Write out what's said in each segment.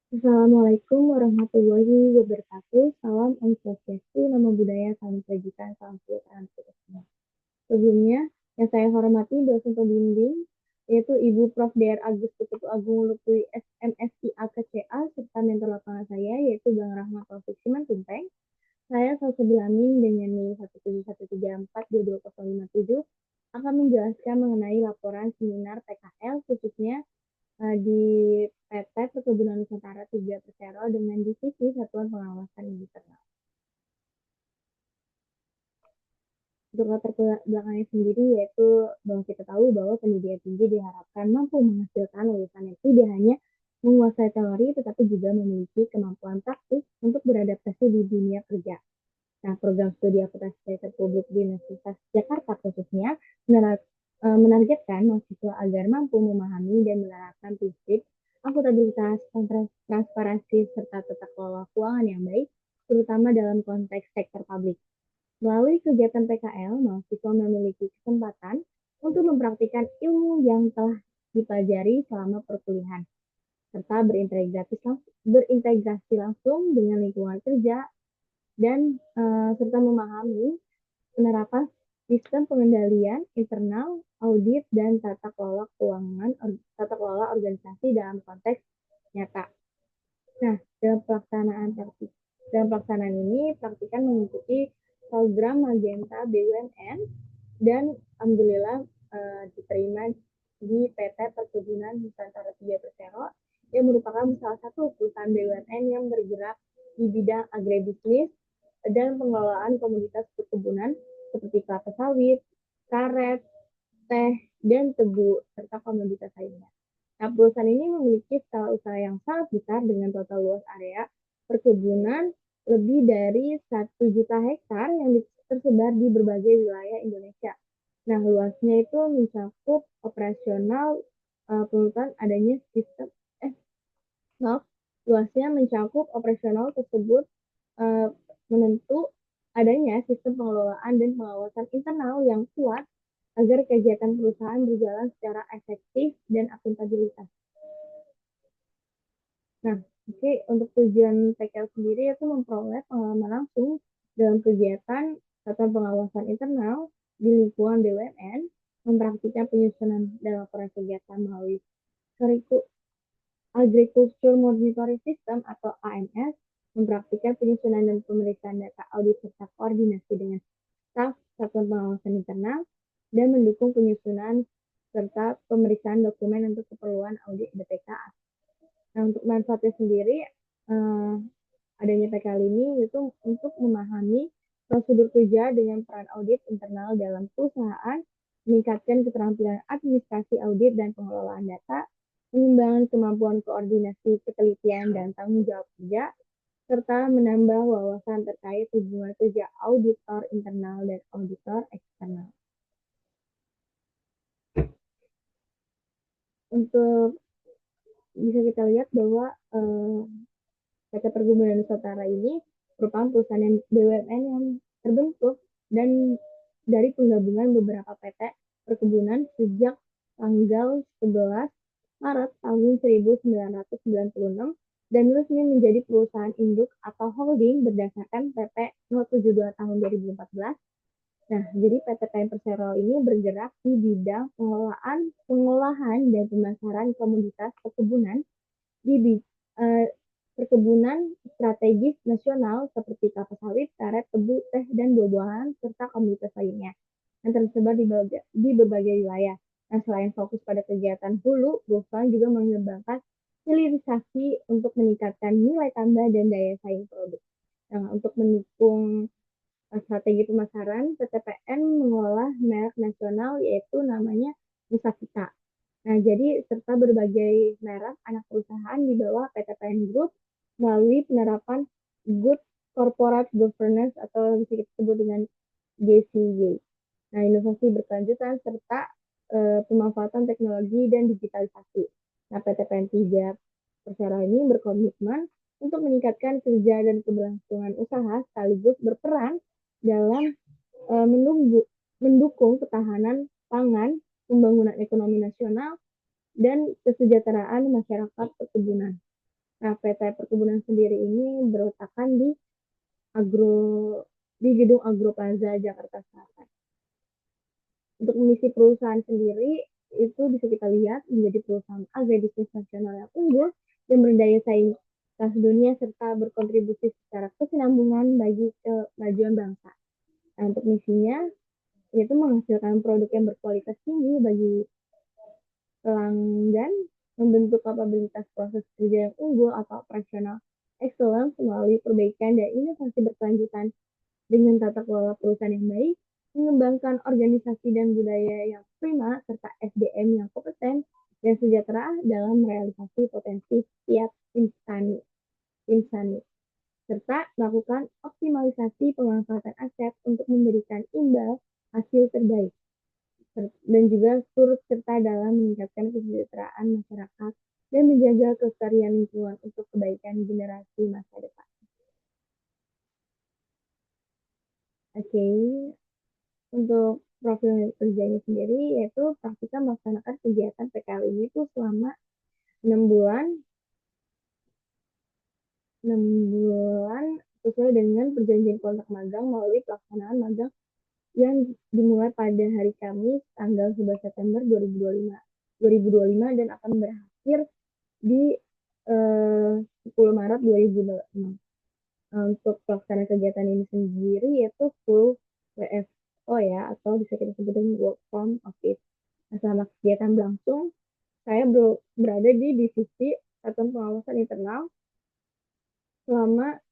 Assalamualaikum warahmatullahi wabarakatuh. Salam Om Swastiastu, Namo Buddhaya, Salam Kebajikan, Salam Sejahtera untuk kita semua. Sebelumnya, yang saya hormati dosen pembimbing, yaitu Ibu Prof. Dr. Agus Tutup Agung Lutfi SMSI AKCA, serta mentor lapangan saya, yaitu Bang Rahmat Taufik Simantunteng. Saya Salsabila Amin dengan NIM 17134-22057 akan menjelaskan mengenai laporan seminar PKL, khususnya di PT Perkebunan Nusantara 3 Persero dengan divisi Satuan Pengawasan Internal. Untuk latar belakangnya sendiri yaitu bahwa kita tahu bahwa pendidikan tinggi diharapkan mampu menghasilkan lulusan yang tidak hanya menguasai teori tetapi juga memiliki kemampuan praktis untuk beradaptasi di dunia kerja. Nah, program studi akuntansi riset publik di Universitas Jakarta khususnya menargetkan mahasiswa agar mampu memahami dan menerapkan prinsip akuntabilitas, transparansi, serta tata kelola keuangan yang baik, terutama dalam konteks sektor publik. Melalui kegiatan PKL, mahasiswa memiliki kesempatan untuk mempraktikkan ilmu yang telah dipelajari selama perkuliahan, serta berintegrasi langsung dengan lingkungan kerja dan serta memahami penerapan sistem pengendalian internal, audit, dan tata kelola keuangan, tata kelola organisasi dalam konteks nyata. Nah, dalam pelaksanaan ini, praktikan mengikuti program Magenta BUMN dan alhamdulillah diterima di PT Perkebunan Nusantara 3 Persero yang merupakan salah satu perusahaan BUMN yang bergerak di bidang agribisnis dan pengelolaan komoditas perkebunan seperti kelapa sawit, karet, teh, dan tebu, serta komoditas lainnya. Nah, perusahaan ini memiliki skala usaha yang sangat besar dengan total luas area perkebunan lebih dari 1 juta hektar yang tersebar di berbagai wilayah Indonesia. Nah, luasnya itu mencakup operasional penutupan adanya sistem luasnya mencakup operasional tersebut menentu adanya sistem pengelolaan dan pengawasan internal yang kuat agar kegiatan perusahaan berjalan secara efektif dan akuntabilitas. Nah, untuk tujuan PKL sendiri itu memperoleh pengalaman langsung dalam kegiatan satuan pengawasan internal di lingkungan BUMN, mempraktikkan penyusunan dan laporan kegiatan melalui Agriculture Monitoring System atau AMS, mempraktikkan penyusunan dan pemeriksaan data audit serta koordinasi dengan staf satuan pengawasan internal, dan mendukung penyusunan serta pemeriksaan dokumen untuk keperluan audit BPK. Nah, untuk manfaatnya sendiri, adanya PKL ini itu untuk memahami prosedur kerja dengan peran audit internal dalam perusahaan, meningkatkan keterampilan administrasi audit dan pengelolaan data, mengembangkan kemampuan koordinasi, ketelitian, dan tanggung jawab kerja, serta menambah wawasan terkait hubungan kerja auditor internal dan auditor eksternal. Untuk bisa kita lihat bahwa PT Perkebunan Nusantara ini merupakan perusahaan yang BUMN yang terbentuk dan dari penggabungan beberapa PT perkebunan sejak tanggal 11 Maret tahun 1996 dan resmi menjadi perusahaan induk atau holding berdasarkan PP 072 tahun 2014. Nah, jadi PT PN Persero ini bergerak di bidang pengolahan dan pemasaran komoditas perkebunan di perkebunan strategis nasional seperti kelapa sawit, karet, tebu, teh, dan buah-buahan, serta komoditas lainnya yang tersebar di berbagai wilayah. Nah, selain fokus pada kegiatan hulu, perusahaan juga mengembangkan hilirisasi untuk meningkatkan nilai tambah dan daya saing produk. Nah, untuk mendukung strategi pemasaran, PTPN mengolah merek nasional yaitu namanya Nusakita. Nah, jadi serta berbagai merek anak perusahaan di bawah PTPN Group melalui penerapan Good Corporate Governance atau bisa kita sebut dengan GCG. Nah, inovasi berkelanjutan serta pemanfaatan teknologi dan digitalisasi. Nah, PTPN 3 Persero ini berkomitmen untuk meningkatkan kerja dan keberlangsungan usaha sekaligus berperan dalam mendukung ketahanan pangan, pembangunan ekonomi nasional, dan kesejahteraan masyarakat perkebunan. Nah, PT Perkebunan sendiri ini berletakkan agro di gedung Agro Plaza Jakarta Selatan. Untuk misi perusahaan sendiri itu bisa kita lihat menjadi perusahaan agribisnis nasional yang unggul yang berdaya saing kelas dunia serta berkontribusi secara kesinambungan bagi kemajuan bangsa. Nah, untuk misinya yaitu menghasilkan produk yang berkualitas tinggi bagi pelanggan, membentuk kapabilitas proses kerja yang unggul atau operasional excellence melalui perbaikan dan inovasi berkelanjutan dengan tata kelola perusahaan yang baik, mengembangkan organisasi dan budaya yang prima, serta SDM yang kompeten dan sejahtera dalam merealisasi potensi setiap insani, serta melakukan optimalisasi pemanfaatan aset untuk memberikan imbal hasil terbaik dan juga turut serta dalam meningkatkan kesejahteraan masyarakat dan menjaga kelestarian lingkungan untuk kebaikan generasi masa depan. Oke, untuk profil kerjanya sendiri yaitu praktika melaksanakan kegiatan PKL ini tuh selama 6 bulan 6 bulan sesuai dengan perjanjian kontrak magang melalui pelaksanaan magang yang dimulai pada hari Kamis tanggal 11 September 2025 dan akan berakhir di 10 Maret 2026. Untuk pelaksanaan kegiatan ini sendiri yaitu full WFO ya, atau bisa kita sebut dengan work from office. Nah, selama kegiatan berlangsung, saya berada di divisi satuan pengawasan internal. Selama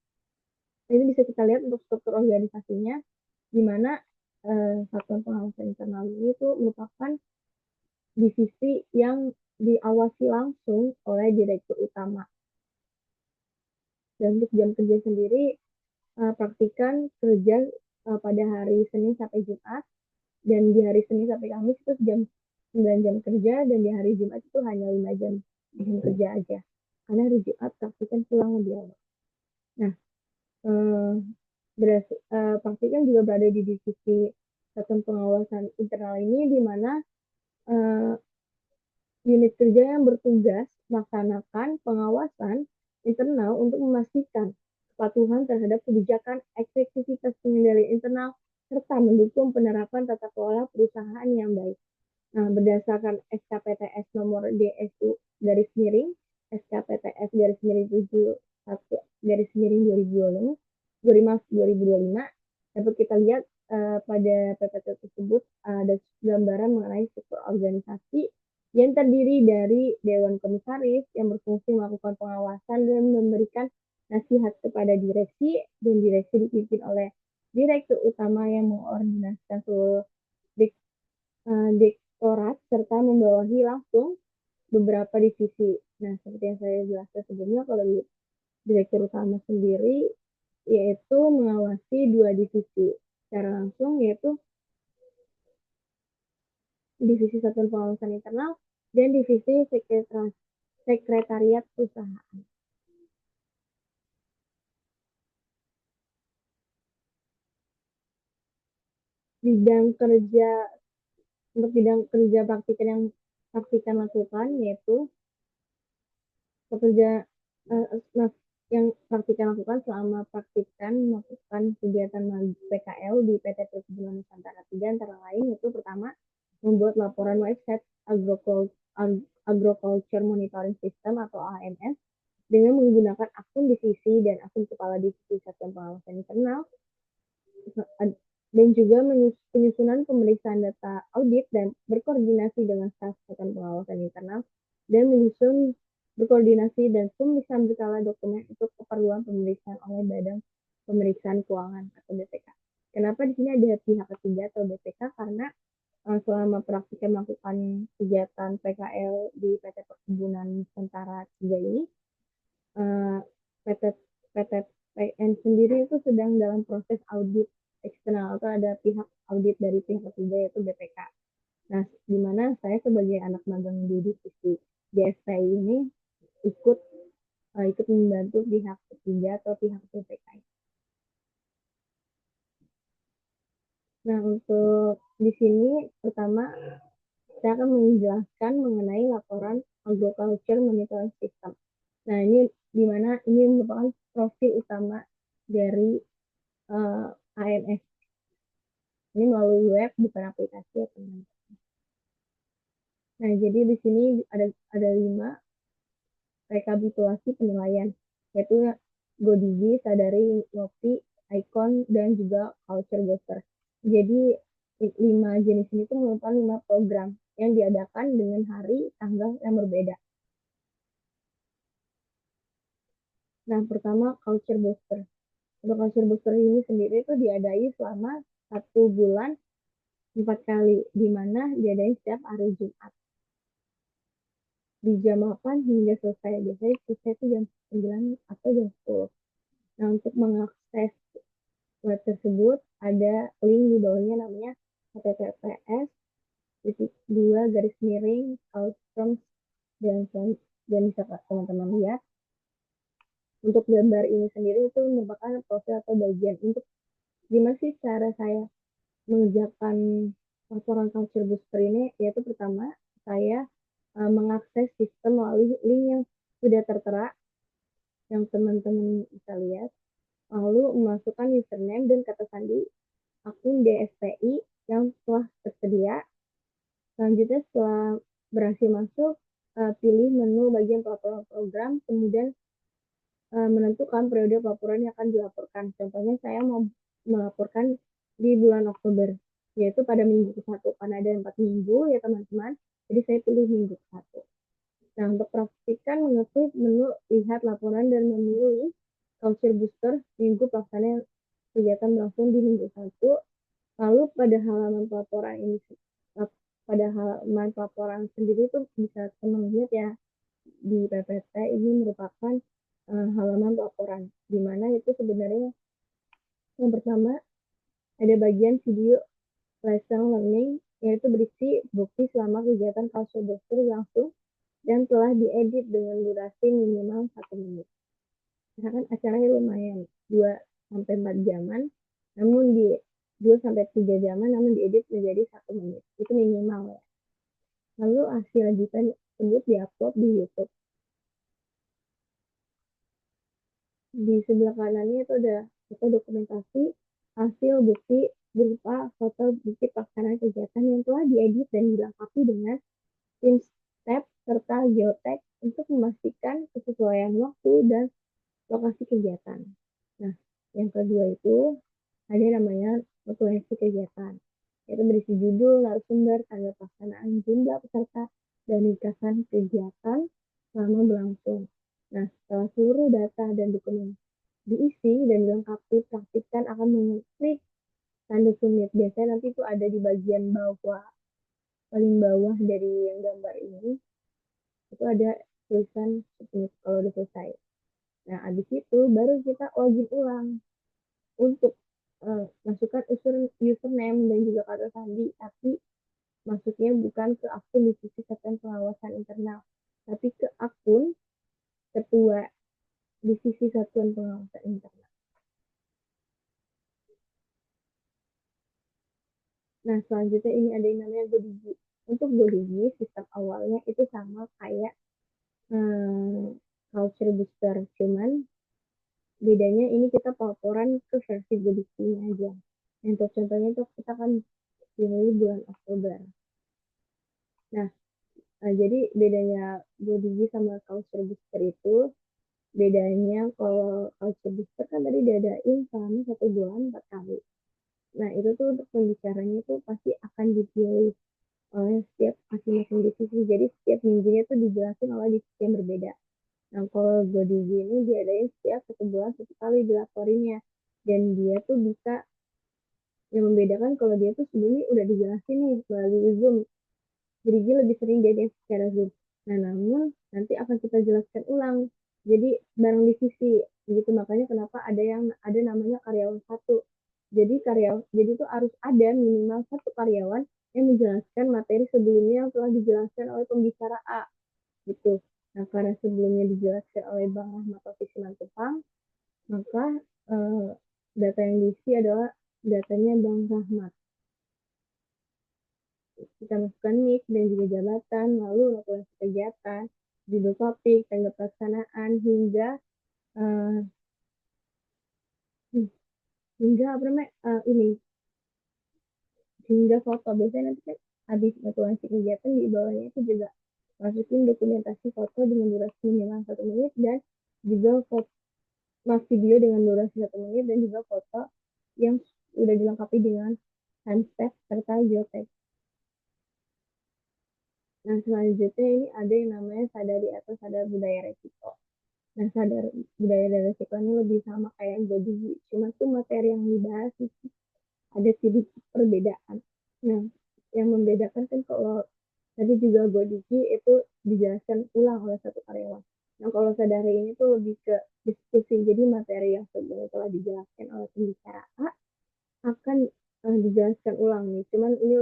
ini bisa kita lihat untuk struktur organisasinya, di mana satuan pengawasan internal ini itu merupakan divisi yang diawasi langsung oleh direktur utama. Dan untuk jam kerja sendiri, praktikan kerja pada hari Senin sampai Jumat, dan di hari Senin sampai Kamis itu 9 jam kerja, dan di hari Jumat itu hanya 5 jam kerja aja. Karena hari Jumat praktikan pulang lebih awal. Nah, praktikan juga berada di divisi satuan pengawasan internal ini, di mana unit kerja yang bertugas melaksanakan pengawasan internal untuk memastikan kepatuhan terhadap kebijakan efektivitas pengendalian internal serta mendukung penerapan tata kelola perusahaan yang baik. Nah, berdasarkan SKPTS nomor DSU garis miring SKPTS garis miring 71 garis miring 2025 dapat kita lihat pada PPT tersebut ada gambaran mengenai struktur organisasi yang terdiri dari Dewan Komisaris yang berfungsi melakukan pengawasan dan memberikan nasihat kepada direksi, dan direksi dipimpin oleh direktur utama yang mengordinasikan seluruh direktorat serta membawahi langsung beberapa divisi. Nah, seperti yang saya jelaskan sebelumnya, kalau direktur utama sendiri yaitu mengawasi 2 divisi secara langsung, yaitu divisi satuan pengawasan internal dan divisi sekretariat perusahaan. Bidang kerja untuk bidang kerja praktikan lakukan yaitu pekerja yang praktikan lakukan selama praktikan melakukan kegiatan PKL di PT Perkebunan Nusantara 3 antara lain itu pertama membuat laporan website Agriculture Monitoring System atau AMS dengan menggunakan akun divisi dan akun kepala divisi satuan pengawasan internal, dan juga penyusunan pemeriksaan data audit dan berkoordinasi dengan staf satuan pengawasan internal, dan menyusun berkoordinasi dan pemeriksaan berkala dokumen untuk keperluan pemeriksaan oleh Badan Pemeriksaan Keuangan atau BPK. Kenapa di sini ada pihak ketiga atau BPK? Karena selama praktik melakukan kegiatan PKL di PT Perkebunan Nusantara 3 ini, PT PN sendiri itu sedang dalam proses audit eksternal, atau ada pihak audit dari pihak ketiga yaitu BPK. Nah, di mana saya sebagai anak magang di divisi DSP ini ikut membantu pihak ketiga atau pihak BPK. Nah, untuk di sini pertama saya akan menjelaskan mengenai laporan Agriculture Monitoring System. Nah, ini di mana ini merupakan profil utama dari AMS. Ini melalui web, bukan aplikasi ya teman. Nah, jadi di sini ada 5 rekapitulasi penilaian, yaitu GoDigi, Sadari, Ngopi, Icon, dan juga Culture Booster. Jadi 5 jenis ini tuh merupakan 5 program yang diadakan dengan hari tanggal yang berbeda. Nah, pertama Culture Booster. Untuk Culture Booster ini sendiri itu diadai selama 1 bulan 4 kali, di mana diadain setiap hari Jumat di jam 8 hingga selesai. Biasanya selesai itu jam 9 atau jam 10. Nah, untuk mengakses web tersebut ada link di bawahnya namanya https://outcomes dan bisa teman-teman lihat. Untuk gambar ini sendiri itu merupakan profil atau bagian untuk gimana sih cara saya mengerjakan laporan culture booster ini, yaitu pertama saya mengakses sistem melalui link yang sudah tertera yang teman-teman bisa lihat, lalu memasukkan username dan kata sandi akun DSPI yang telah tersedia. Selanjutnya setelah berhasil masuk, pilih menu bagian pelaporan program, kemudian menentukan periode pelaporan yang akan dilaporkan. Contohnya saya mau melaporkan di bulan Oktober, yaitu pada minggu ke-1, karena ada 4 minggu ya teman-teman, jadi saya pilih minggu ke-1. Nah, untuk praktikan mengeklik menu lihat laporan dan memilih culture booster minggu pelaksanaan kegiatan berlangsung di minggu 1. Lalu pada halaman pelaporan ini, pada halaman pelaporan sendiri itu bisa teman lihat ya, di PPT ini merupakan halaman pelaporan, di mana itu sebenarnya yang pertama ada bagian video lesson learning, yaitu berisi bukti selama kegiatan culture booster langsung dan telah diedit dengan durasi minimal 1 menit. Misalkan acaranya lumayan 2-4 jaman, namun di 2-3 jaman, namun diedit menjadi 1 menit. Itu minimal ya. Lalu hasil editan tersebut diupload di YouTube. Di sebelah kanannya itu ada foto dokumentasi hasil bukti berupa foto bukti pelaksanaan kegiatan yang telah diedit dan dilengkapi dengan step serta geotag untuk memastikan kesesuaian waktu dan lokasi kegiatan. Nah, yang kedua itu ada namanya dokumentasi kegiatan, yaitu berisi judul, narasumber, tanggal pelaksanaan, jumlah peserta, dan ringkasan kegiatan selama berlangsung. Nah, setelah seluruh data dan dokumen diisi dan dilengkapi, praktikan akan mengeklik tanda submit. Biasanya nanti itu ada di bagian bawah, paling bawah dari yang gambar ini, itu ada tulisan submit kalau udah selesai. Nah, habis itu baru kita login ulang untuk masukkan username dan juga kata sandi, tapi masuknya bukan ke akun divisi satuan pengawasan internal, tapi ke akun ketua divisi satuan pengawasan internal. Nah, selanjutnya ini ada yang namanya GoDigi. Untuk GoDigi, sistem awalnya itu sama kayak culture booster, cuman bedanya ini kita pelaporan ke versi GoDigi-nya aja. Untuk contohnya itu kita kan pilih bulan Oktober. Nah, jadi bedanya GoDigi sama culture booster itu, bedanya kalau culture booster kan tadi diadain selama 1 bulan 4 kali. Nah, itu tuh untuk pembicaranya itu pasti akan dipilih oleh setiap masing-masing divisi. Jadi setiap minggunya tuh dijelasin oleh divisi yang berbeda. Nah, kalau GoDigi ini diadain setiap 1 bulan 1 kali dilaporinnya. Dan dia tuh bisa, yang membedakan kalau dia tuh sebelumnya udah dijelasin nih melalui Zoom. Jadi dia lebih sering diadain secara Zoom. Nah, namun nanti akan kita jelaskan ulang. Jadi bareng divisi. Gitu, makanya kenapa ada namanya karyawan satu. Jadi itu harus ada minimal 1 karyawan yang menjelaskan materi sebelumnya yang telah dijelaskan oleh pembicara A, gitu. Nah, karena sebelumnya dijelaskan oleh Bang Rahmat Taufik Simatupang, maka data yang diisi adalah datanya Bang Rahmat. Kita masukkan NIK dan juga jabatan, lalu laporan kegiatan, judul topik, tanggal pelaksanaan, hingga uh, hingga apa namanya ini hingga foto. Biasanya nanti kan habis evaluasi kegiatan di bawahnya itu juga masukin dokumentasi foto dengan durasi minimal 1 menit, dan juga foto video dengan durasi 1 menit, dan juga foto yang sudah dilengkapi dengan handset serta geotag. Nah, selanjutnya ini ada yang namanya sadari atau sadar budaya resiko. Nah, sadar budaya dan resiko ini lebih sama kayak GoDigi, cuma tuh materi yang dibahas itu ada sedikit perbedaan. Nah, yang membedakan kan kalau tadi juga GoDigi itu dijelaskan ulang oleh satu karyawan. Nah, kalau sadari ini tuh lebih ke diskusi, jadi materi yang sebelumnya telah dijelaskan oleh pembicara A akan dijelaskan ulang nih. Cuman ini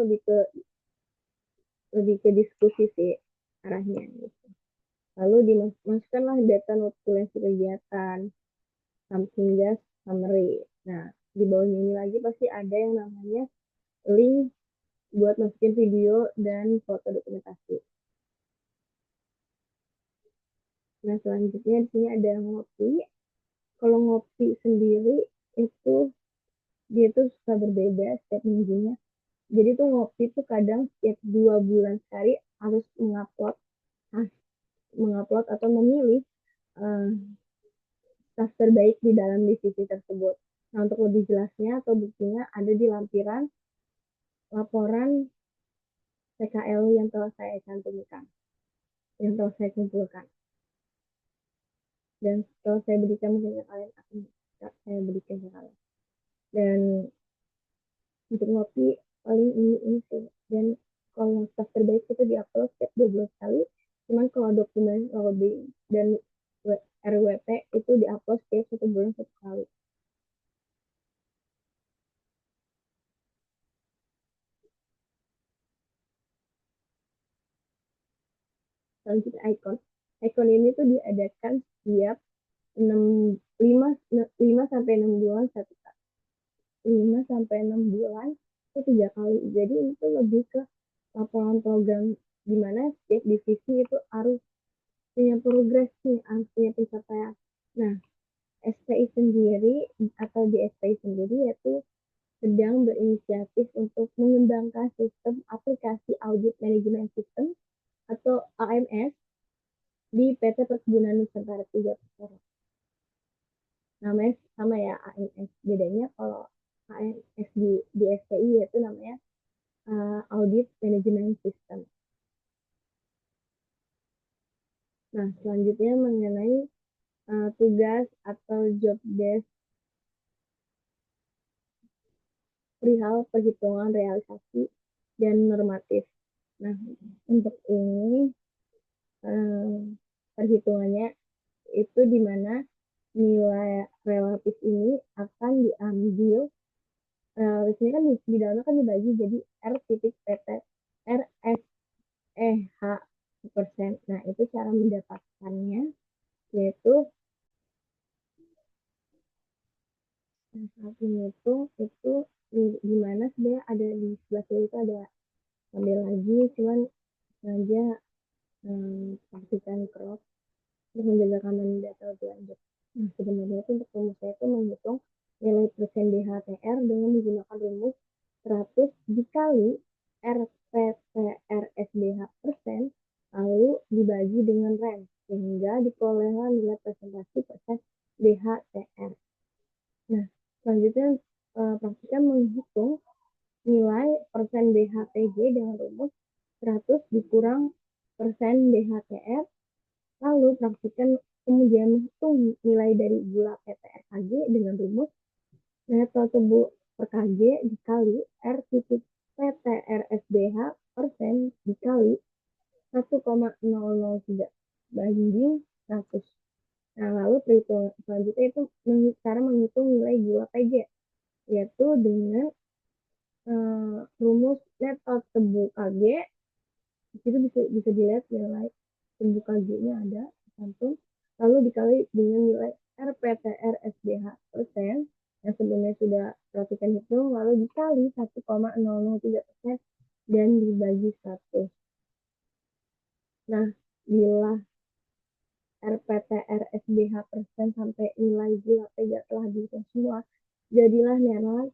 lebih ke diskusi sih arahnya gitu. Lalu dimasukkanlah data notulensi kegiatan, something just summary. Nah, di bawahnya ini lagi pasti ada yang namanya link buat masukin video dan foto dokumentasi. Nah, selanjutnya di sini ada ngopi. Kalau ngopi sendiri itu dia tuh suka berbeda setiap minggunya. Jadi tuh ngopi tuh kadang setiap 2 bulan sekali harus mengupload atau memilih uh, staff terbaik di dalam divisi tersebut. Nah, untuk lebih jelasnya atau buktinya ada di lampiran laporan PKL yang telah saya cantumkan, yang telah saya kumpulkan. Dan setelah saya berikan, mungkin kalian akan saya berikan ke kalian. Dan untuk ngopi paling ini sih. Dan kalau staff terbaik itu diupload setiap 2 bulan sekali. Cuman kalau dokumen lobbying dan RWP itu diupload setiap 1 bulan sekali. Selanjutnya icon. Icon ini tuh diadakan setiap 6, 5, 5 sampai 6 bulan satu kali. 5 sampai 6 bulan itu 3 kali. Jadi itu lebih ke laporan program di mana setiap divisi itu harus punya progres nih, harus punya pencapaian. Nah, SPI sendiri atau di SPI sendiri yaitu sedang berinisiatif untuk mengembangkan sistem aplikasi audit manajemen sistem atau AMS di PT Perkebunan Nusantara 3 Persero. Namanya sama ya, AMS. Bedanya kalau AMS di SPI yaitu namanya Audit Management System. Nah, selanjutnya mengenai tugas atau job desk perihal perhitungan realisasi dan normatif. Nah, untuk ini perhitungannya itu di mana nilai relatif ini akan diambil, di sini kan di dalamnya kan dibagi jadi R titik PT R S E H persen. Nah, itu cara mendapatkannya yaitu saat menghitung itu di mana sebenarnya ada di sebelah kiri itu ada ambil lagi, cuman sengaja pastikan crop untuk menjaga keamanan data lebih lanjut. Nah, sebenarnya itu untuk rumusnya itu menghitung nilai persen BHTR dengan menggunakan rumus 100 dikali RPTRSBH persen, lalu dibagi dengan REM, sehingga diperolehlah nilai presentasi persen BHTR. Nah, selanjutnya praktikan menghitung nilai persen BHTG dengan rumus 100 dikurang persen BHTR. Lalu praktikan kemudian menghitung nilai dari gula PTRKG dengan rumus neto tebu per KG dikali R titik PTRSBH persen dikali 1,003 banding 100. Nah, lalu perhitungan selanjutnya itu cara menghitung nilai gula PG, yaitu dengan rumus neto tebu KG. Di situ bisa dilihat nilai tebu KG-nya ada cantum, lalu dikali dengan nilai RPTR SBH persen yang sebelumnya sudah perhatikan hitung, lalu dikali 1,003% dan dibagi 100. Nah, bila RPTR SBH persen sampai nilai gila tega telah dihitung semua, jadilah nilai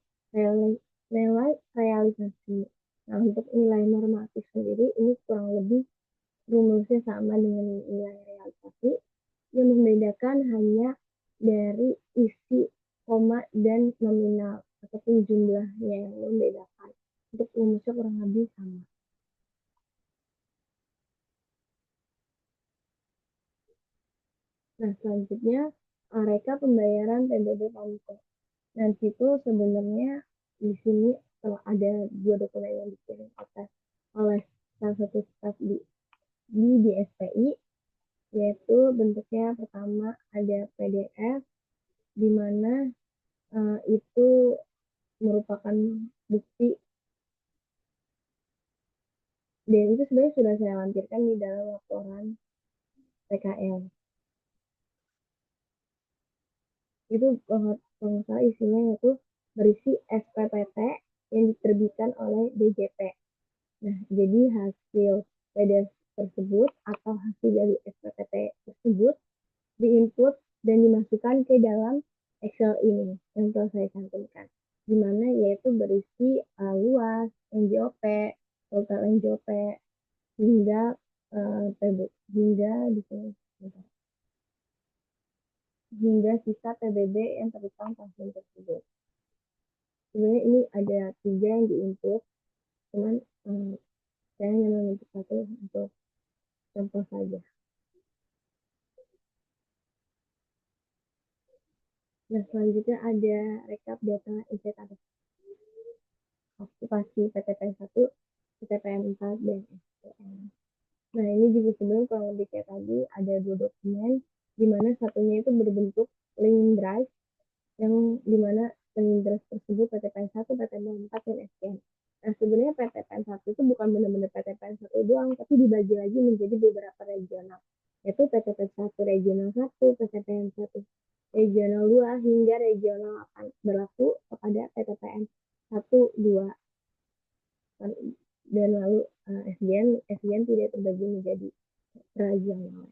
realisasi. Nah, untuk nilai normatif sendiri ini kurang lebih rumusnya sama dengan nilai realisasi, yang membedakan hanya dari isi, koma, dan nominal ataupun jumlahnya yang membedakan. Untuk rumusnya kurang lebih sama. Nah, selanjutnya mereka pembayaran PBB Pamko. Dan situ sebenarnya di sini telah ada dua dokumen yang dikirim oleh salah satu staf di SPI, yaitu bentuknya pertama ada PDF, di mana itu merupakan bukti, dan itu sebenarnya sudah saya lampirkan di dalam laporan PKL. Itu kalau salah isinya itu berisi SPPT yang diterbitkan oleh DJP. Nah, jadi hasil PDF tersebut atau hasil dari SPPT tersebut diinput dan dimasukkan ke dalam Excel ini yang telah saya cantumkan, di mana yaitu berisi luas, NJOP, total NJOP, hingga PB, hingga di sini, hingga sisa PBB yang terutang tahun tersebut. Sebenarnya ini ada 3 yang diinput, cuman saya hanya menginput 1 untuk contoh saja. Nah, selanjutnya ada rekap data ICT okupasi PTPN 1, PTPN 4, dan SPM. Nah, ini juga sebenarnya kurang lebih kayak tadi, ada 2 dokumen, di mana satunya itu berbentuk link drive, yang dimana link drive tersebut PTPN 1, PTPN 4, dan SPM. Nah, sebenarnya PTPN 1 itu bukan benar-benar PTPN 1 doang, tapi dibagi lagi menjadi beberapa regional, yaitu PTPN 1 regional 1, PTPN 1 regional 2, hingga regional akan berlaku kepada PTPN 1, 2. Dan lalu SDN tidak terbagi menjadi regional.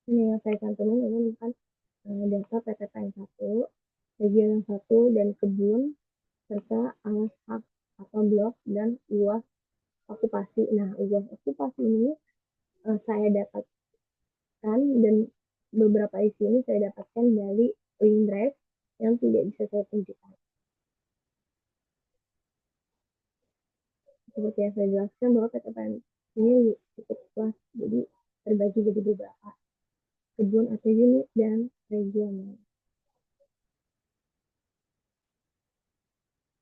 Ini yang saya cantumin ini bukan data PTPN 1, regional 1, dan kebun, serta alas hak atau blok, dan luas okupasi. Nah, luas okupasi ini saya dapatkan, dan beberapa isi ini saya dapatkan dari link drive yang tidak bisa saya tunjukkan. Seperti yang saya jelaskan bahwa PTPN ini cukup luas, jadi terbagi jadi beberapa kebun atau unit dan regional.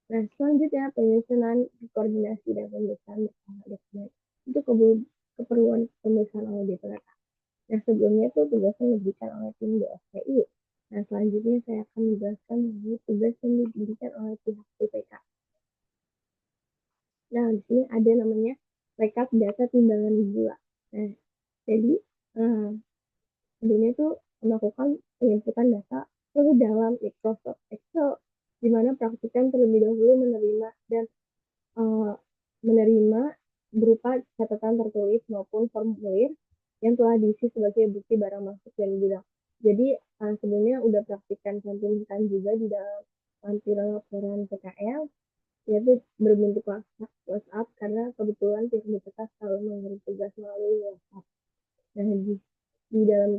Nah, selanjutnya penyusunan koordinasi dan pemeriksaan bersama dokumen untuk keperluan pemeriksaan oleh DPR. Nah, sebelumnya itu tugas yang diberikan oleh tim DSPI. Nah, selanjutnya saya akan menjelaskan mengenai tugas yang diberikan oleh pihak BPK. Nah, di sini ada namanya rekap data timbangan gula. Nah, jadi sebelumnya itu melakukan penginputan data ke dalam Microsoft Excel, di mana praktikan terlebih dahulu menerima berupa catatan tertulis maupun formulir yang telah diisi sebagai bukti barang masuk dan gudang. Jadi sebelumnya udah praktikan cantumkan juga di dalam tampilan laporan PKL, yaitu berbentuk WhatsApp karena kebetulan pihak BPK selalu mengirim tugas melalui WhatsApp. Nah, di dalam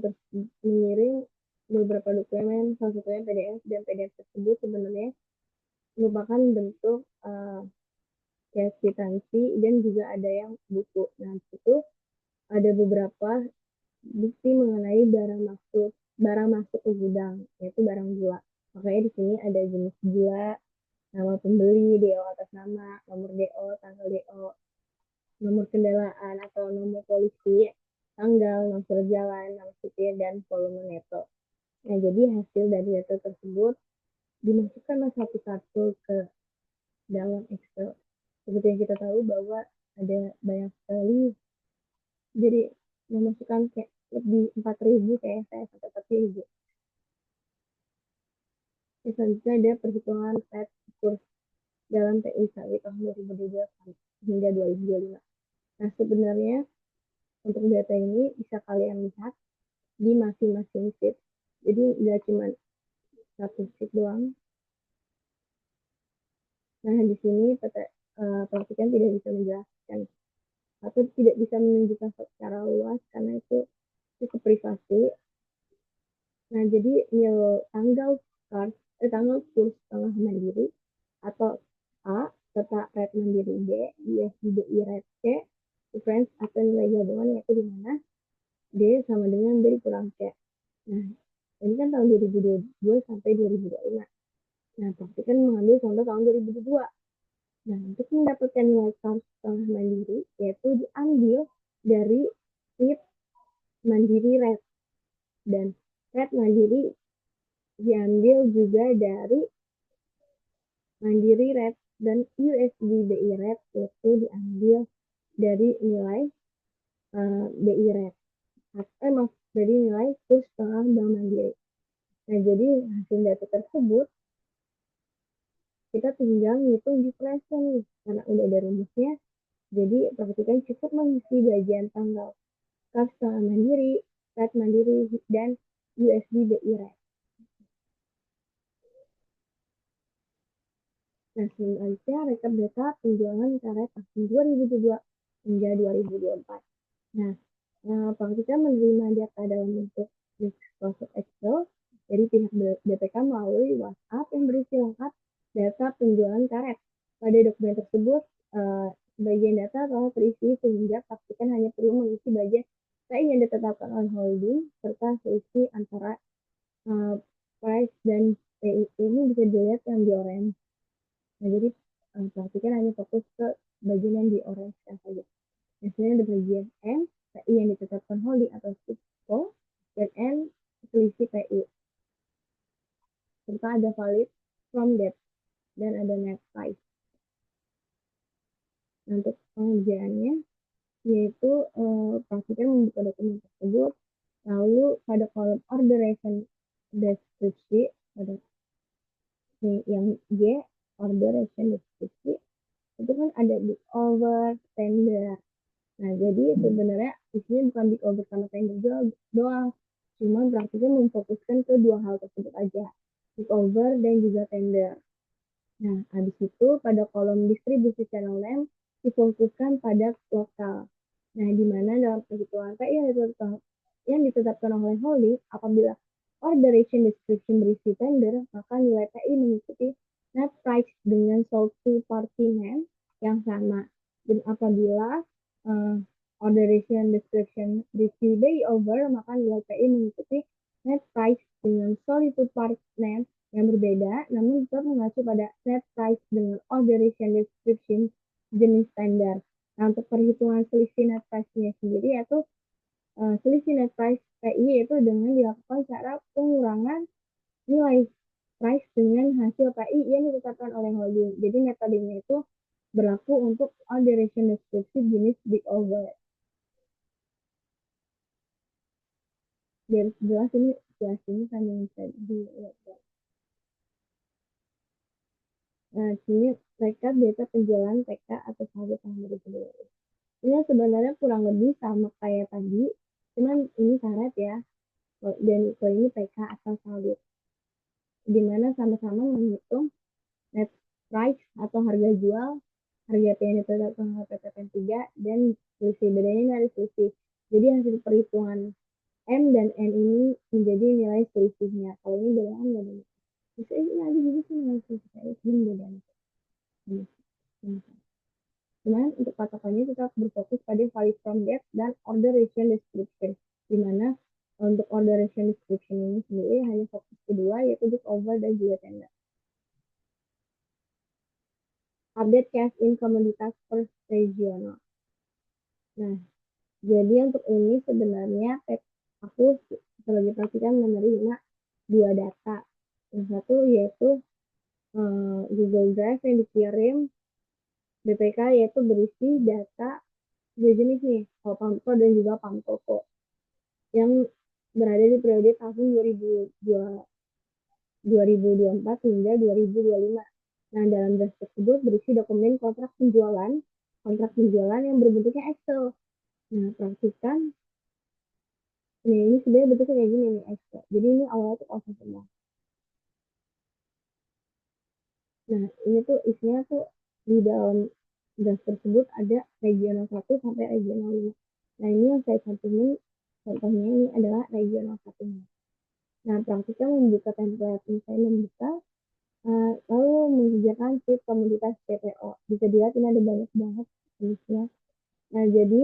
mengirim beberapa dokumen, salah satunya PDF, dan PDF tersebut sebenarnya merupakan bentuk kayak kwitansi, dan juga ada yang buku. Nah, itu ada beberapa bukti mengenai barang masuk ke gudang, yaitu barang gula. Makanya di sini ada jenis gula, nama pembeli, DO atas nama, nomor DO, tanggal DO, nomor kendaraan atau nomor polisi, tanggal, nomor jalan, nama supir, dan volume neto. Nah, jadi hasil dari data tersebut dimasukkan satu-satu ke dalam Excel. Seperti yang kita tahu bahwa ada banyak sekali, jadi memasukkan kayak lebih 4.000, kayak saya sampai 4.000. Selanjutnya ada perhitungan Fed kurs dalam TI Sawi tahun 2022 hingga 2025. Nah, sebenarnya Untuk data ini bisa kalian lihat di masing-masing sheet. Jadi nggak cuma satu sheet doang. Nah, di sini praktikan tidak bisa menjelaskan atau tidak bisa menunjukkan secara luas karena itu cukup privasi. Nah, jadi tanggal kurs tengah mandiri atau A serta rate mandiri B, USD rate C, difference atau nilai gabungan yaitu di mana D sama dengan B kurang C. Nah, ini kan tahun 2022 sampai 2025. Nah, praktikan mengambil contoh tahun 2022. Nah, untuk mendapatkan nilai kurs tengah mandiri yaitu diambil dari sheet mandiri rate dan rate mandiri diambil juga dari mandiri rate dan USD BI rate itu diambil dari nilai BI rate dari nilai kurs tengah bank mandiri. Nah, jadi hasil data tersebut kita tinggal ngitung difference nih karena udah ada rumusnya. Jadi perhatikan cukup mengisi bagian tanggal kurs tengah mandiri, rate mandiri dan USD BI rate. Nah, selanjutnya rekap data penjualan karet tahun 2022 hingga 2024. Nah, praktika menerima data dalam bentuk Microsoft Excel dari pihak BPK melalui WhatsApp yang berisi lengkap data penjualan karet. Pada dokumen tersebut, bagian data telah terisi sehingga praktikan hanya perlu mengisi bagian PI yang ditetapkan oleh holding serta selisih antara price dan PI. Ini bisa dilihat yang di orange. Nah, jadi praktikan hanya fokus ke bagian yang di orange saja. Biasanya ada bagian M, PI yang ditetapkan holding atau subco, dan N, selisih PI. Serta ada valid from debt, dan ada net price. Nah, untuk pengerjaannya, yaitu praktikan membuka dokumen tersebut, lalu pada kolom orderation deskripsi, pada yang G, orderation deskripsi, itu kan ada big over tender. Nah, jadi sebenarnya isinya bukan big over sama tender doang. Cuma praktiknya memfokuskan ke dua hal tersebut aja. Big over dan juga tender. Nah, habis itu pada kolom distribusi channel name difokuskan pada lokal. Nah, di mana dalam perhitungan PI yang ditetapkan oleh holding, apabila orderation description berisi tender, maka nilai PI mengikuti net price dengan sold to party name yang sama. Dan apabila orderation description berisi BI over, maka nilai PI mengikuti net price dengan sold to party name yang berbeda, namun tetap mengacu pada net price dengan orderation description jenis standar. Nah, untuk perhitungan selisih net price-nya sendiri yaitu selisih net price PI yaitu dengan dilakukan cara pengurangan nilai price dengan hasil PI yang ditetapkan oleh holding. Jadi metodenya itu berlaku untuk orderation description jenis big over. Biar jelas ini sambil bisa dilihat. Nah, sini rekap data penjualan TK atau saldo tahun 2022. Ini sebenarnya kurang lebih sama kayak tadi, cuman ini syarat ya, dan kalau ini TK atau saldo, di mana sama-sama menghitung net price atau harga jual, harga P yang ditetapkan oleh PTPN 3, dan selisih bedanya dari selisih. Jadi hasil perhitungan M dan N ini menjadi nilai selisihnya. Kalau ini bedanya nggak ada. Bisa ini ada juga sih nilai selisihnya, ini bedanya. Cuman untuk patokannya kita berfokus pada valid from debt dan orderation description, di mana untuk orderation description ini sendiri hanya fokus kedua yaitu book over dan juga tender. Update cash in komoditas per regional. Nah, jadi untuk ini sebenarnya aku sebagai praktikan menerima dua data. Yang satu yaitu Google Drive yang dikirim BPK yaitu berisi data dua jenis nih, Pamko dan juga Pamtoko yang berada di periode tahun 2024 hingga 2025. Nah, dalam draft tersebut berisi dokumen kontrak penjualan yang berbentuknya Excel. Nah, praktikan, ini sebenarnya bentuknya kayak gini nih, Excel. Jadi ini awalnya tuh kosong semua. Nah, ini tuh isinya tuh di dalam gas tersebut ada regional 1 sampai regional 5. Nah, ini yang saya cantumin, contohnya ini adalah regional 1. Nah, praktika membuka template, saya membuka, lalu mengerjakan tip komoditas CPO. Bisa dilihat ini ada banyak banget jenisnya. Nah, jadi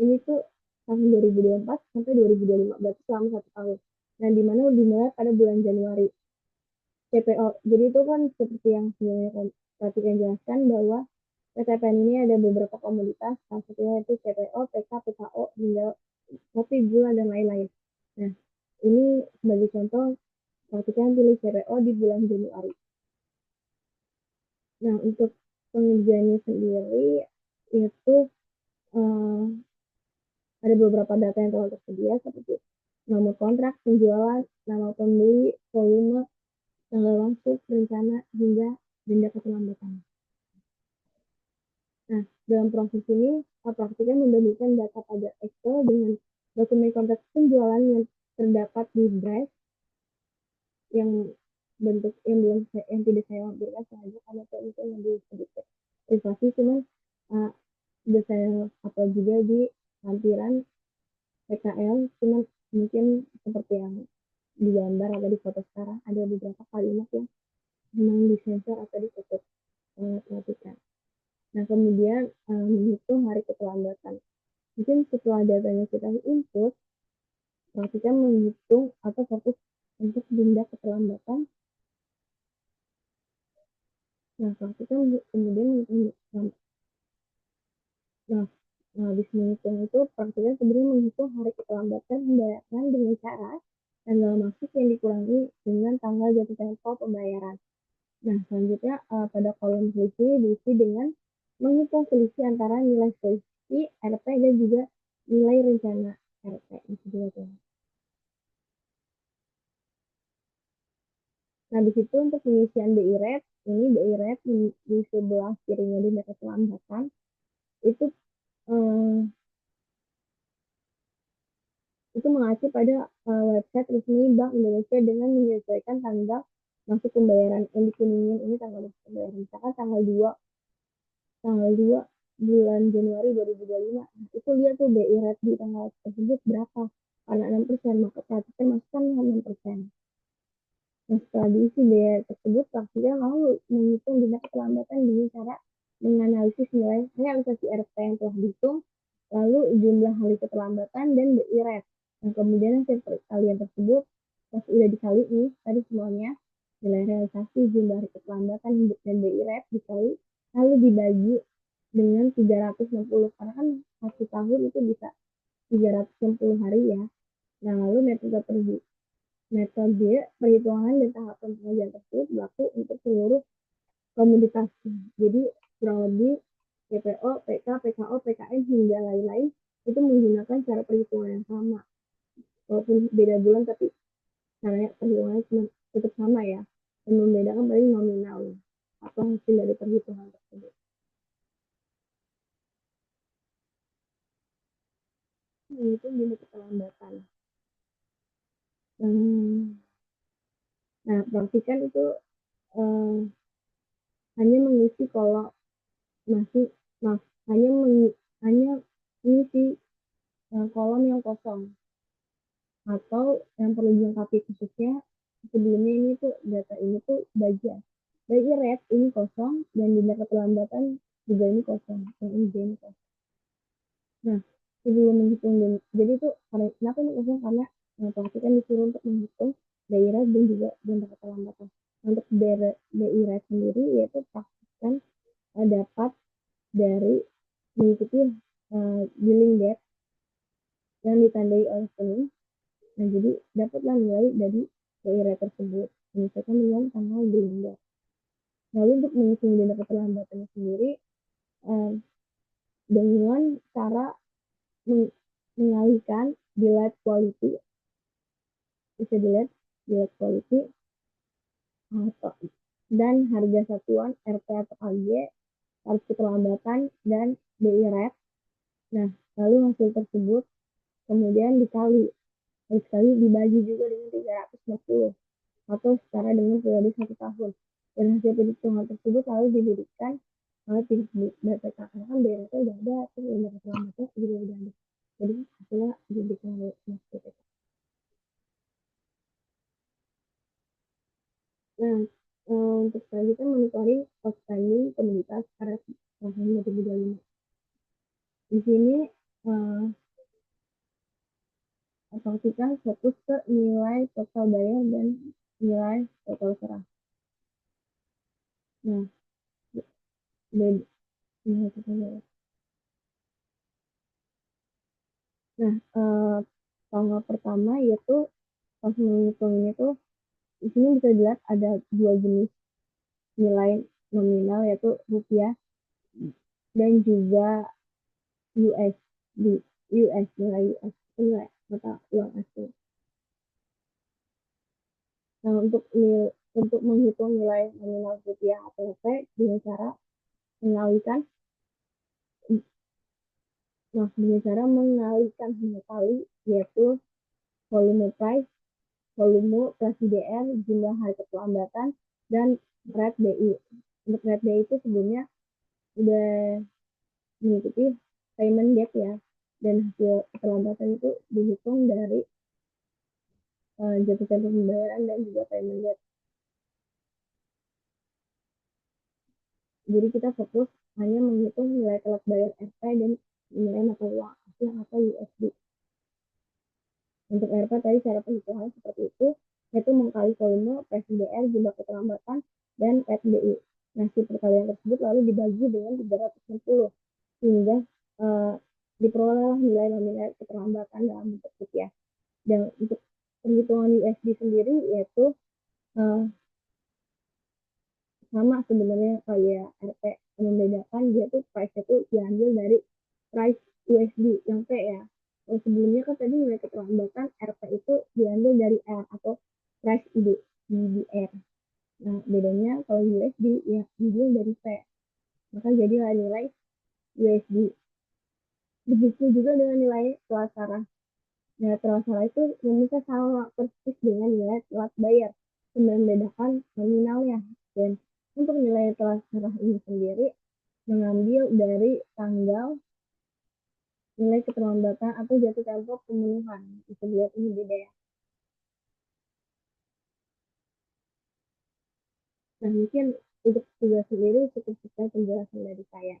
ini tuh tahun 2024 sampai 2025, berarti selama 1 tahun. Nah, di mana dimulai pada bulan Januari. CPO. Jadi itu kan seperti yang sebelumnya Pratika jelaskan bahwa PTPN ini ada beberapa komoditas, salah satunya itu CPO, PK, PKO, hingga kopi, gula, dan lain-lain. Nah, ini sebagai contoh, Pratika pilih CPO di bulan Januari. Nah, untuk pengerjaannya sendiri, itu uh, ada beberapa data yang telah tersedia, seperti nomor kontrak, penjualan, nama pembeli, volume, tanggal masuk, rencana, hingga denda keterlambatan. Nah, dalam proses ini, praktiknya membandingkan data pada Excel dengan dokumen kontrak penjualan yang terdapat di Drive yang bentuk yang belum yang tidak saya lampirkan sengaja karena itu lebih sedikit privasi, cuman sudah saya upload juga di lampiran PKL, cuman mungkin seperti yang di gambar atau di foto sekarang ada beberapa kalimat yang memang disensor atau ditutup. Perhatikan. Nah, kemudian menghitung hari keterlambatan. Mungkin setelah datanya kita input, kita menghitung atau fokus untuk denda keterlambatan. Nah, kita kemudian menghitung. Nah, habis menghitung itu, praktiknya sebenarnya menghitung hari keterlambatan pembayaran dengan cara tanggal masuk yang dikurangi dengan tanggal jatuh tempo pembayaran. Nah, selanjutnya pada kolom selisih diisi dengan menghitung selisih antara nilai selisih RP dan juga nilai rencana RP. Nah, di situ untuk pengisian BI rate, ini BI rate di sebelah kirinya di data keterlambatan, itu eh, itu mengacu pada website resmi Bank Indonesia dengan menyesuaikan tanggal masuk pembayaran. Yang dikuningin ini tanggal masuk pembayaran. Misalkan tanggal 2 bulan Januari 2025. Nah, itu lihat tuh BI rate di tanggal tersebut berapa. Karena 6%, maka perhatikan masukkan 6%. Nah, setelah diisi biaya tersebut, praktiknya lalu menghitung denda keterlambatan dengan cara menganalisis nilai realisasi RP yang telah dihitung, lalu jumlah hari keterlambatan dan BI rate. Nah, kemudian hasil perkalian tersebut, pas sudah dikali nih, tadi semuanya, nilai realisasi, jumlah hari keterlambatan, dan BI rate dikali, lalu dibagi dengan 360, karena kan 1 tahun itu bisa 360 hari ya. Nah, lalu metode perhitungan dan tahapan pengajian tersebut berlaku untuk seluruh komoditasnya. Jadi kurang lebih CPO, PK, PKO, PKN hingga lain-lain itu menggunakan cara perhitungan yang sama. Walaupun beda bulan tapi caranya perhitungannya cuma tetap sama ya. Dan membedakan paling nominal atau hasil dari perhitungan tersebut. Itu jenis keterlambatan. Nah, praktikan itu eh, hanya mengisi kalau masih nah hanya hanya mengisi kolom yang kosong atau yang perlu dilengkapi khususnya sebelumnya ini tuh data ini tuh bagian bagi red ini kosong dan data keterlambatan juga ini kosong, yang ini kosong. Nah, sebelum menghitung jadi tuh kenapa ini kosong, karena praktikan disuruh untuk menghitung daerah dan juga data keterlambatan. Untuk daerah sendiri yaitu praktikan dapat dari mengikuti billing date yang ditandai oleh Senin. Nah, jadi dapatlah nilai dari daerah tersebut menyesuaikan dengan tanggal billing date. Lalu untuk menghitung denda keterlambatan sendiri dengan cara mengalihkan delete quality, bisa dilihat delete quality dan harga satuan RT atau AG, harus keterlambatan dan BI rate. Nah, Lalu hasil tersebut kemudian dikali, sekali dibagi juga dengan 360 atau setara dengan periode 1 tahun. Dan hasil perhitungan tersebut lalu didirikan oleh tim BPK, karena kan BRT udah ada, terus udah keterlambatan juga udah ada. Jadi hasilnya didirikan oleh BPK. Nah, untuk selanjutnya monitoring outstanding komoditas pada tahun 2025. Di sini pastikan fokus ke nilai total bayar dan nilai total serah. Nah, nilai total bayar. Nah, tanggal pertama yaitu pas menghitungnya tuh di sini bisa dilihat ada dua jenis nilai nominal yaitu rupiah dan juga USD. US nilai US nilai mata uang asing. Nah, untuk menghitung nilai nominal rupiah atau rupiah dengan cara mengalihkan dengan cara mengalihkan kali yaitu volume price, volume plus IDR, jumlah hari keterlambatan, dan rate BI. Untuk rate BI itu sebelumnya udah mengikuti payment gap ya, dan hasil keterlambatan itu dihitung dari jatuh tempo pembayaran dan juga payment gap. Jadi kita fokus hanya menghitung nilai telat bayar RP dan nilai mata uang asing atau USD. Untuk RP tadi cara perhitungan seperti itu, yaitu mengkali volume, PSDR, jumlah keterlambatan, dan FDI. Nah, si perkalian tersebut lalu dibagi dengan 360 sehingga diperoleh nilai nominal keterlambatan dalam bentuk rupiah. Dan untuk perhitungan USD sendiri yaitu sama sebenarnya kayak RP, membedakan dia tuh price itu diambil dari price USD yang P ya. Sebelumnya kan tadi nilai keterlambatan RP itu diambil dari R atau price IDR. Nah, bedanya kalau USD ya diambil dari P. Maka jadilah nilai USD. Begitu juga dengan nilai telat sarah. Nilai telat sarah itu rumusnya sama persis dengan nilai telat bayar. Membedakan nominalnya. Dan untuk nilai telat sarah ini sendiri mengambil dari tanggal nilai keterlambatan atau jatuh tempo pemenuhan. Bisa dilihat ini beda ya. Nah, mungkin untuk tugas sendiri cukup sekian penjelasan dari saya.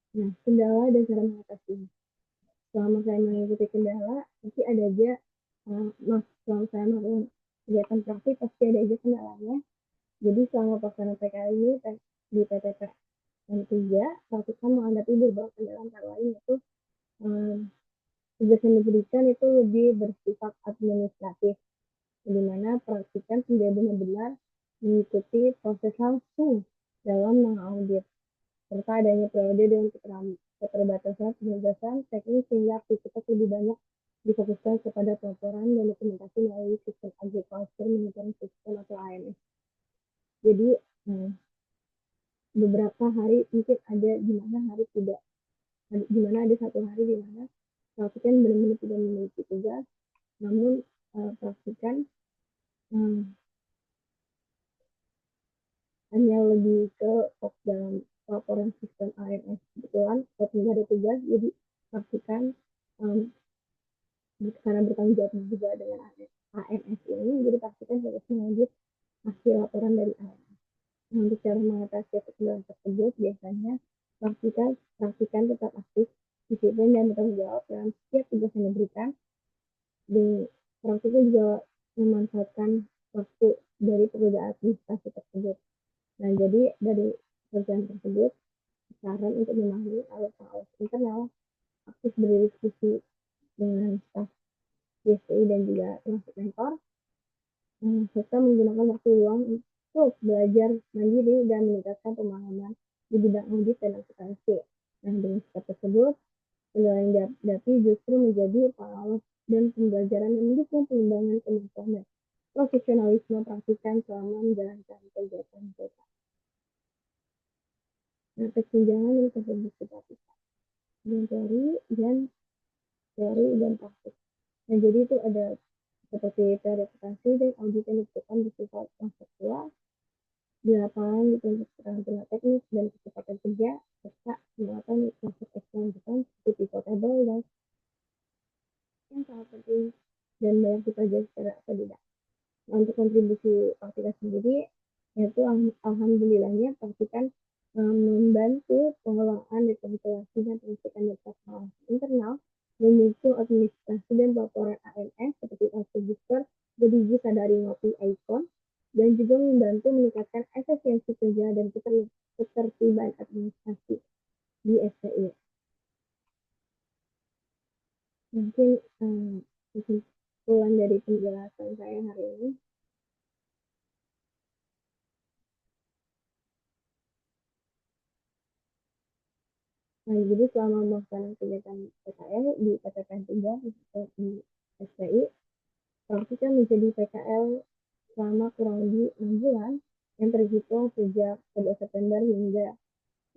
Nah, kendala dan cara mengatasinya. Selama saya mengikuti kendala, pasti ada aja, selama saya melakukan kegiatan praktik, pasti ada aja kendalanya. Jadi selama pelaksanaan PKL ini di PTP M3, praktikan menghadapi beberapa kendala antara lain yaitu tugas yang diberikan itu lebih bersifat administratif, di mana praktikan tidak benar-benar mengikuti proses langsung dalam mengaudit, serta adanya periode dan keterbatasan penugasan teknis sehingga aktivitas lebih banyak difokuskan kepada pelaporan dan dokumentasi melalui sistem agriculture monitoring system atau AMS. Jadi beberapa hari mungkin ada di mana hari tidak, di mana ada satu hari di mana praktikan benar-benar tidak memiliki tugas, namun praktikan hanya lebih ke dalam laporan sistem AMS. Kebetulan kalau tidak ada tugas, jadi pastikan karena bertanggung jawab juga dengan AMS ini, jadi pastikan harus mengedit hasil laporan dari AMS. Nah, untuk cara mengatasi kendala tersebut, biasanya praktikan tetap aktif, disiplin dan bertanggung jawab dalam setiap tugas yang diberikan. Di praktikan juga memanfaatkan waktu dari pekerjaan administrasi tersebut. Nah, jadi dari pekerjaan tersebut, saran untuk memahami alur-alur internal, aktif berdiskusi dengan staf DSI dan juga termasuk mentor, serta menggunakan waktu luang untuk belajar mandiri dan meningkatkan pemahaman di bidang audit dan akuntansi. Nah, dengan sikap tersebut, kendala yang dihadapi justru menjadi pengalaman dan pembelajaran yang mendukung pengembangan kemampuan dan profesionalisme praktikan selama menjalankan kegiatan kita. Nah, kesenjangan yang tersebut kita pelajari dan teori dan praktik. Nah, jadi itu ada seperti verifikasi dan audit yang dilakukan bersifat konseptual di lapangan gitu untuk keterampilan teknis dan kecepatan kerja serta penguatan konsep eksternal seperti pivot table dan yang sangat penting dan banyak dipelajari secara otodidak. Nah, untuk kontribusi Praktika sendiri, yaitu alhamdulillahnya Praktikan membantu pengelolaan rekapitulasi dan pengecekan data pengawasan internal, mendukung administrasi dan laporan AMS seperti register, jadi bisa dari ngopi icon, dan juga membantu meningkatkan efisiensi kerja dan ketertiban administrasi di SPI. Mungkin kesimpulan dari penjelasan saya hari ini. Nah, jadi selama melaksanakan kegiatan PKL di PTPN 3 di SPI, Praktika menjadi PKL selama kurang lebih 6 bulan yang terhitung sejak 1 September hingga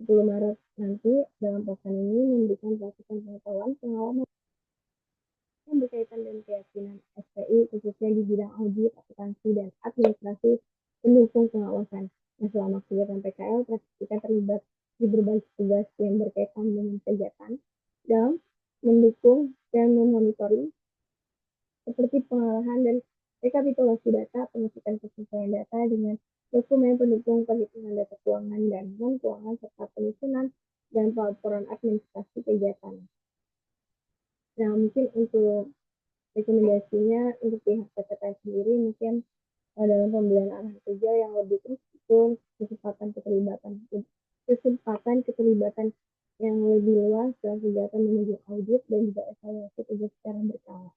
10 Maret nanti. Dalam program ini memberikan pelatihan pengetahuan pengalaman yang berkaitan dengan keyakinan SPI khususnya di bidang audit, akuntansi, dan administrasi pendukung pengawasan. Nah, selama kegiatan PKL, kita terlibat di berbagai tugas yang berkaitan dengan kegiatan dalam mendukung dan memonitoring seperti pengolahan dan rekapitulasi data, pengecekan kesesuaian data dengan dokumen pendukung perhitungan data keuangan dan non-keuangan serta penyusunan dan pelaporan administrasi kegiatan. Nah, mungkin untuk rekomendasinya untuk pihak PTPN sendiri mungkin dalam pembelian arahan kerja yang lebih terus itu kesempatan keterlibatan yang lebih luas dalam kegiatan menuju audit dan juga evaluasi tugas secara berkala.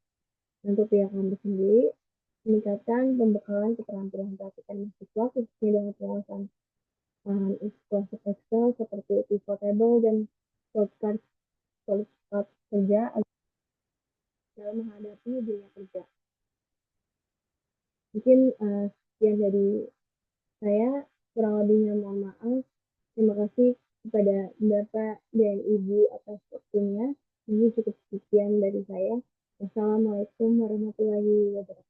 Untuk pihak kampus sendiri meningkatkan pembekalan keterampilan praktikan mahasiswa khususnya dengan penguasaan konsep Excel seperti pivot table dan shortcut kerja dalam menghadapi dunia kerja. Mungkin sekian dari saya, kurang lebihnya mohon maaf. Terima kasih kepada Bapak dan Ibu atas waktunya. Ini cukup sekian dari saya. Wassalamualaikum warahmatullahi wabarakatuh.